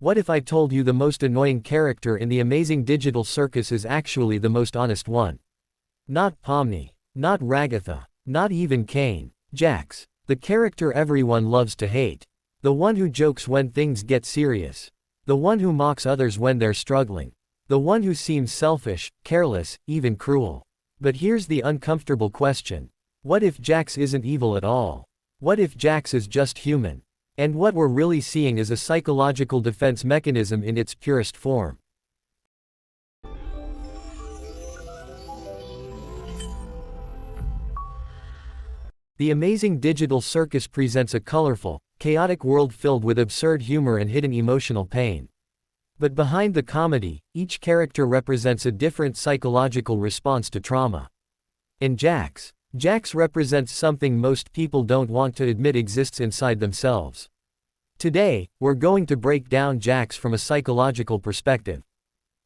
What if I told you the most annoying character in the amazing digital circus is actually the most honest one? Not Pomni. Not Ragatha. Not even Kane. Jax. The character everyone loves to hate. The one who jokes when things get serious. The one who mocks others when they're struggling. The one who seems selfish, careless, even cruel. But here's the uncomfortable question. What if Jax isn't evil at all? What if Jax is just human? And what we're really seeing is a psychological defense mechanism in its purest form. The amazing digital circus presents a colorful, chaotic world filled with absurd humor and hidden emotional pain. But behind the comedy, each character represents a different psychological response to trauma. And Jax represents something most people don't want to admit exists inside themselves. Today, we're going to break down Jax from a psychological perspective.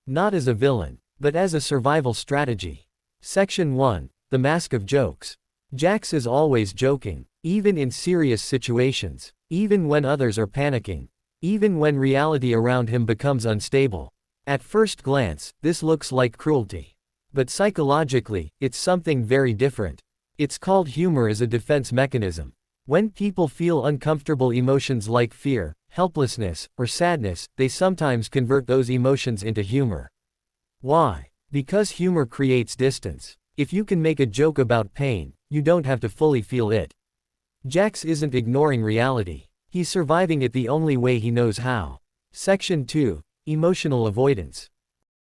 Not as a villain, but as a survival strategy. Section 1. The Mask of Jokes. Jax is always joking, even in serious situations, even when others are panicking, even when reality around him becomes unstable. At first glance, this looks like cruelty. But psychologically, it's something very different. It's called humor as a defense mechanism. When people feel uncomfortable emotions like fear, helplessness, or sadness, they sometimes convert those emotions into humor. Why? Because humor creates distance. If you can make a joke about pain, you don't have to fully feel it. Jax isn't ignoring reality. He's surviving it the only way he knows how. Section 2. Emotional Avoidance.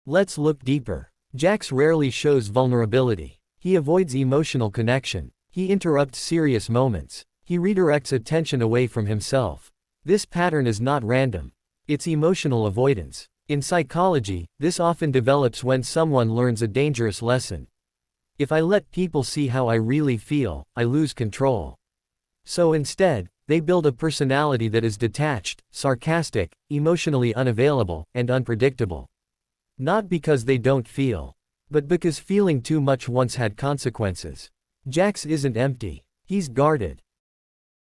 Let's look deeper. Jax rarely shows vulnerability. He avoids emotional connection. He interrupts serious moments. He redirects attention away from himself. This pattern is not random. It's emotional avoidance. In psychology, this often develops when someone learns a dangerous lesson. If I let people see how I really feel, I lose control. So instead, they build a personality that is detached, sarcastic, emotionally unavailable, and unpredictable. Not because they don't feel, but because feeling too much once had consequences. Jax isn't empty. He's guarded.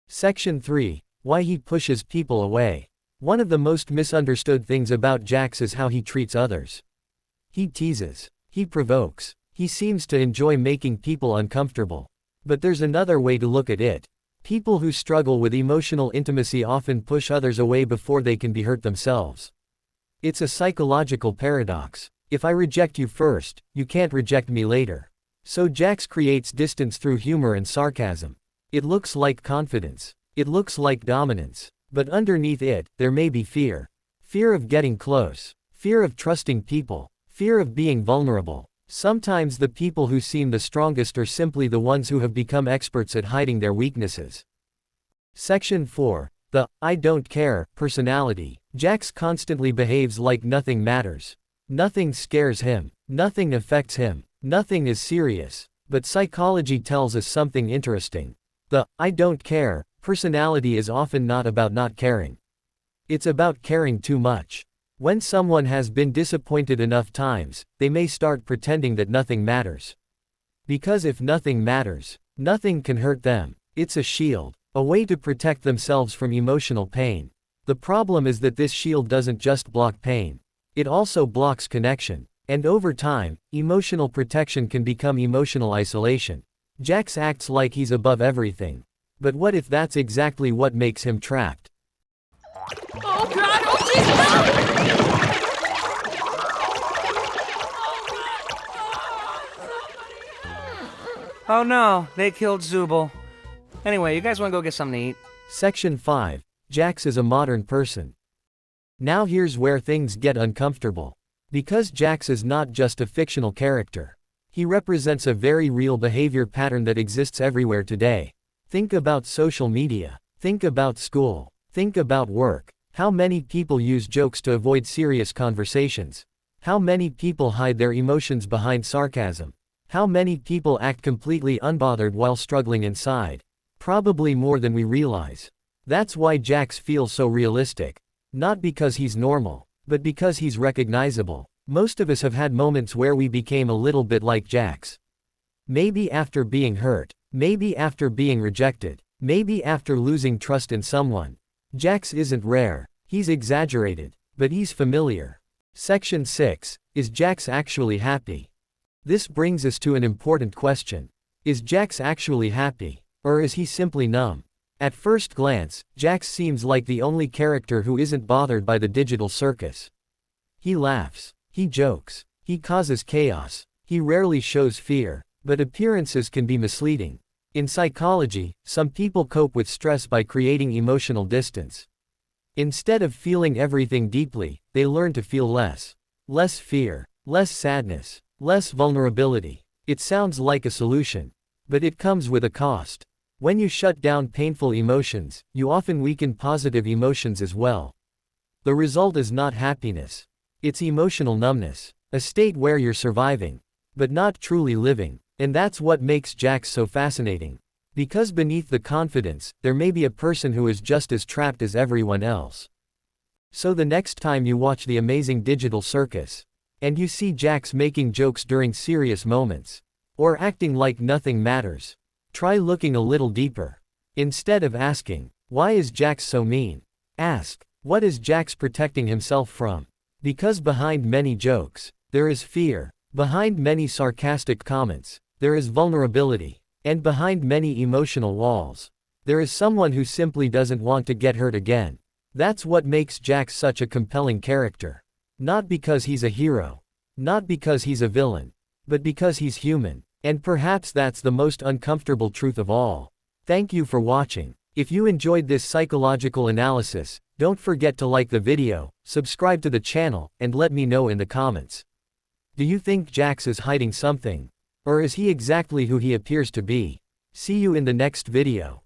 Section 3. Why he pushes people away. One of the most misunderstood things about Jax is how he treats others. He teases. He provokes. He seems to enjoy making people uncomfortable. But there's another way to look at it. People who struggle with emotional intimacy often push others away before they can be hurt themselves. It's a psychological paradox. If I reject you first, you can't reject me later. So Jax creates distance through humor and sarcasm. It looks like confidence. It looks like dominance. But underneath it, there may be fear. Fear of getting close. Fear of trusting people. Fear of being vulnerable. Sometimes the people who seem the strongest are simply the ones who have become experts at hiding their weaknesses. Section 4. The I don't care personality. Jax constantly behaves like nothing matters. Nothing scares him. Nothing affects him. Nothing is serious. But psychology tells us something interesting. The I don't care personality is often not about not caring. It's about caring too much. When someone has been disappointed enough times, they may start pretending that nothing matters. Because if nothing matters, nothing can hurt them. It's a shield, a way to protect themselves from emotional pain. The problem is that this shield doesn't just block pain. It also blocks connection. And over time, emotional protection can become emotional isolation. Jax acts like he's above everything. But what if that's exactly what makes him trapped? Oh God! Oh Jesus! Oh no, they killed Zubul. Anyway, you guys want to go get something to eat? Section 5. Jax is a modern person. Now here's where things get uncomfortable. Because Jax is not just a fictional character. He represents a very real behavior pattern that exists everywhere today. Think about social media. Think about school. Think about work. How many people use jokes to avoid serious conversations? How many people hide their emotions behind sarcasm? How many people act completely unbothered while struggling inside? Probably more than we realize. That's why Jax feels so realistic. Not because he's normal, but because he's recognizable. Most of us have had moments where we became a little bit like Jax. Maybe after being hurt. Maybe after being rejected. Maybe after losing trust in someone. Jax isn't rare. He's exaggerated. But he's familiar. Section 6. Is Jax actually happy? This brings us to an important question. Is Jax actually happy? Or is he simply numb? At first glance, Jax seems like the only character who isn't bothered by the digital circus. He laughs. He jokes. He causes chaos. He rarely shows fear, but appearances can be misleading. In psychology, some people cope with stress by creating emotional distance. Instead of feeling everything deeply, they learn to feel less. Less fear, less sadness, less vulnerability. It sounds like a solution. But it comes with a cost. When you shut down painful emotions, you often weaken positive emotions as well. The result is not happiness. It's emotional numbness. A state where you're surviving, but not truly living. And that's what makes Jax so fascinating. Because beneath the confidence, there may be a person who is just as trapped as everyone else. So the next time you watch The Amazing Digital Circus, and you see Jax making jokes during serious moments, or acting like nothing matters, try looking a little deeper. Instead of asking, why is Jax so mean? Ask, what is Jax protecting himself from? Because behind many jokes, there is fear. Behind many sarcastic comments, there is vulnerability. And behind many emotional walls, there is someone who simply doesn't want to get hurt again. That's what makes Jax such a compelling character. Not because he's a hero. Not because he's a villain. But because he's human. And perhaps that's the most uncomfortable truth of all. Thank you for watching. If you enjoyed this psychological analysis, don't forget to like the video, subscribe to the channel, and let me know in the comments. Do you think Jax is hiding something? Or is he exactly who he appears to be? See you in the next video.